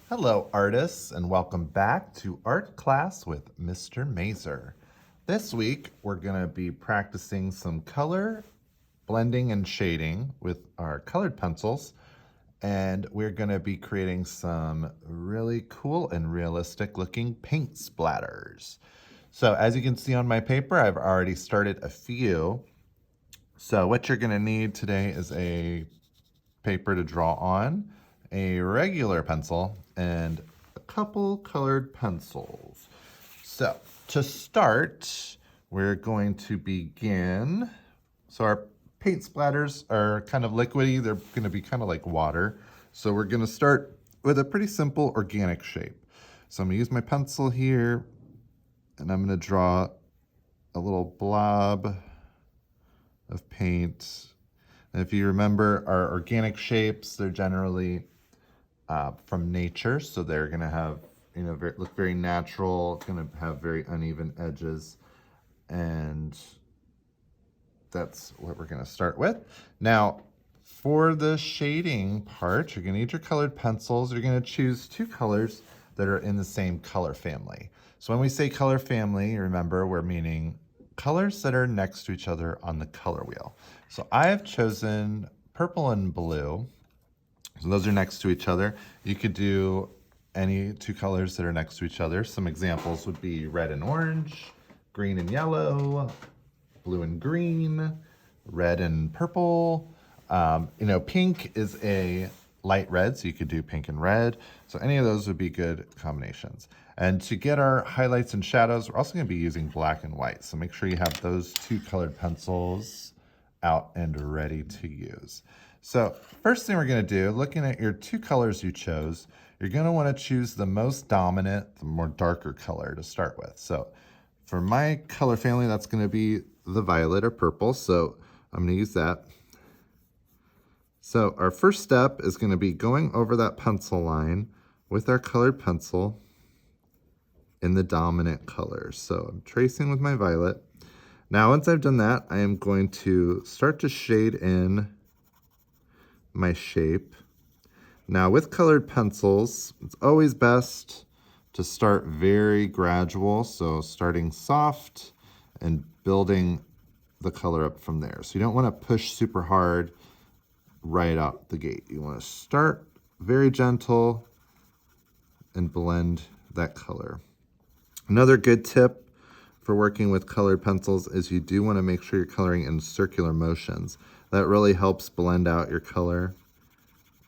Hello, artists, and welcome back to Art Class with Mr. Mazer. This week, we're going to be practicing some color blending and shading with our colored pencils, and we're going to be creating some really cool and realistic looking paint splatters. So as you can see on my paper, I've already started a few. So what you're going to need today is a paper to draw on, a regular pencil, and a couple colored pencils. So to start, we're going to begin. So our paint splatters are kind of liquidy. They're going to be kind of like water. So we're going to start with a pretty simple organic shape. So I'm going to use my pencil here, and I'm going to draw a little blob of paint. And if you remember our organic shapes, they're generally from nature, so they're going to have, look very natural, going to have very uneven edges, and that's what we're going to start with. Now, for the shading part, you're going to need your colored pencils. You're going to choose two colors that are in the same color family. So when we say color family, remember we're meaning colors that are next to each other on the color wheel. So I have chosen purple and blue. So those are next to each other. You could do any two colors that are next to each other. Some examples would be red and orange, green and yellow, blue and green, red and purple. Pink is a light red, so you could do pink and red. So any of those would be good combinations. And to get our highlights and shadows, we're also going to be using black and white. So make sure you have those two colored pencils out and ready to use. So first thing we're going to do, looking at your two colors you chose, you're going to want to choose the most dominant, the more darker color to start with. So for my color family, that's going to be the violet or purple. So I'm going to use that. So our first step is going to be going over that pencil line with our colored pencil in the dominant color. So I'm tracing with my violet. Now, once I've done that, I am going to start to shade in my shape. Now, with colored pencils, it's always best to start very gradual. So starting soft and building the color up from there. So you don't want to push super hard right out the gate. You want to start very gentle and blend that color. Another good tip for working with colored pencils is you do want to make sure you're coloring in circular motions. That really helps blend out your color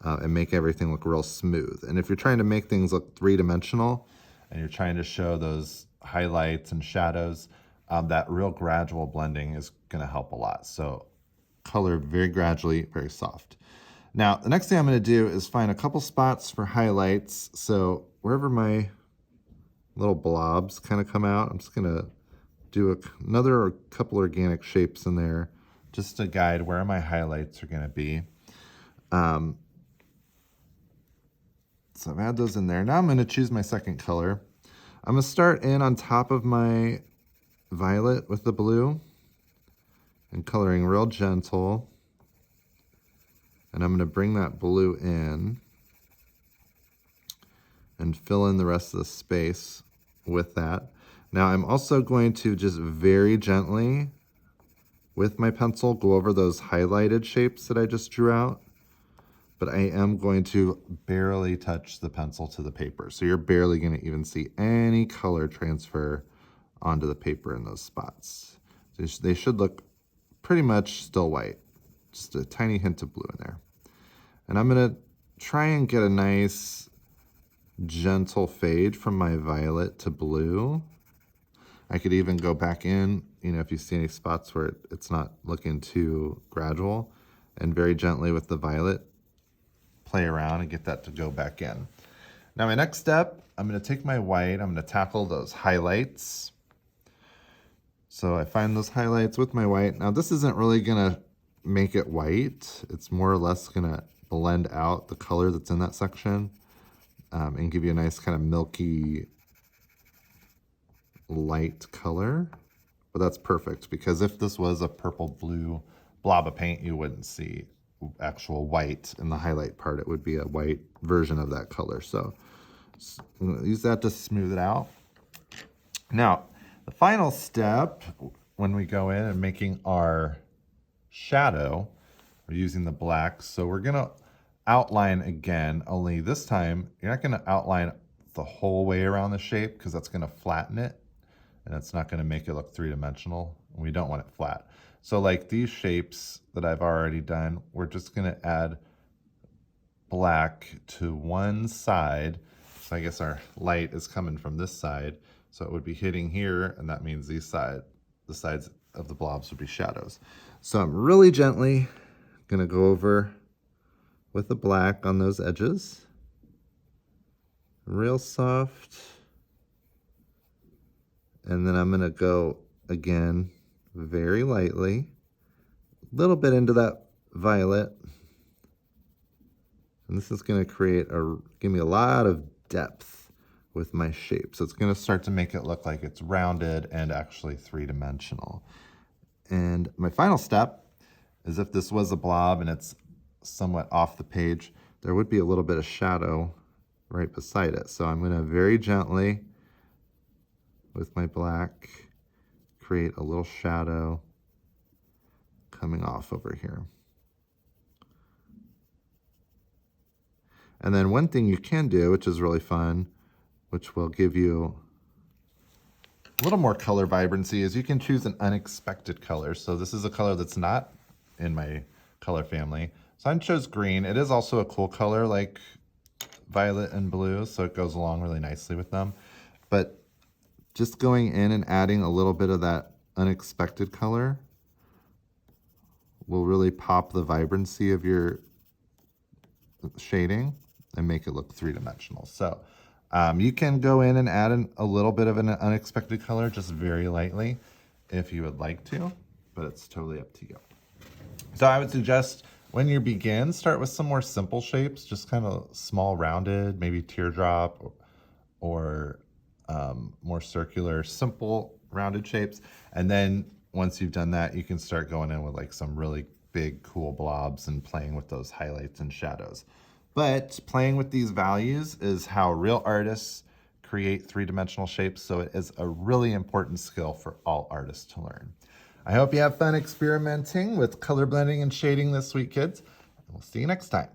and make everything look real smooth. And if you're trying to make things look three-dimensional and you're trying to show those highlights and shadows, that real gradual blending is going to help a lot. So color very gradually, very soft. Now, the next thing I'm going to do is find a couple spots for highlights. So wherever my little blobs kind of come out, I'm just going to do another couple organic shapes in there just to guide where my highlights are going to be. So I've added those in there. Now I'm going to choose my second color. I'm going to start in on top of my violet with the blue and coloring real gentle. And I'm going to bring that blue in and fill in the rest of the space with that. Now I'm also going to just very gently with my pencil go over those highlighted shapes that I just drew out. But I am going to barely touch the pencil to the paper. So you're barely going to even see any color transfer onto the paper in those spots. They should look pretty much still white. Just a tiny hint of blue in there. And I'm going to try and get a nice gentle fade from my violet to blue. I could even go back in, if you see any spots where it's not looking too gradual, and very gently with the violet, play around and get that to go back in. Now my next step, I'm going to take my white, I'm going to tackle those highlights. So I find those highlights with my white. Now this isn't really going to make it white. It's more or less going to blend out the color that's in that section and give you a nice kind of milky light color. But that's perfect because if this was a purple blue blob of paint, you wouldn't see actual white in the highlight part. It would be a white version of that color. So I'm gonna use that to smooth it out. Now, the final step when we go in and making our shadow, we're using the black. So we're gonna outline again, only this time, you're not gonna outline the whole way around the shape because that's gonna flatten it and it's not gonna make it look three-dimensional. We don't want it flat. So like these shapes that I've already done, we're just gonna add black to one side. So I guess our light is coming from this side. So it would be hitting here, and that means the sides of the blobs would be shadows. So I'm really gently gonna go over with the black on those edges. Real soft. And then I'm gonna go again, very lightly, a little bit into that violet. And this is gonna give me a lot of depth with my shape. So it's gonna start to make it look like it's rounded and actually three-dimensional. And my final step is, if this was a blob and it's somewhat off the page, there would be a little bit of shadow right beside it. So I'm gonna very gently, with my black, create a little shadow coming off over here. And then one thing you can do, which is really fun, which will give you a little more color vibrancy, is you can choose an unexpected color. So this is a color that's not in my color family. So I chose green. It is also a cool color like violet and blue, so it goes along really nicely with them. But just going in and adding a little bit of that unexpected color will really pop the vibrancy of your shading and make it look three-dimensional. So you can go in and add a little bit of an unexpected color, just very lightly, if you would like to, but it's totally up to you. So I would suggest when you begin, start with some more simple shapes, just kind of small rounded, maybe teardrop or more circular, simple rounded shapes. And then once you've done that, you can start going in with like some really big, cool blobs and playing with those highlights and shadows. But playing with these values is how real artists create three-dimensional shapes, so it is a really important skill for all artists to learn. I hope you have fun experimenting with color blending and shading this week, kids. And we'll see you next time.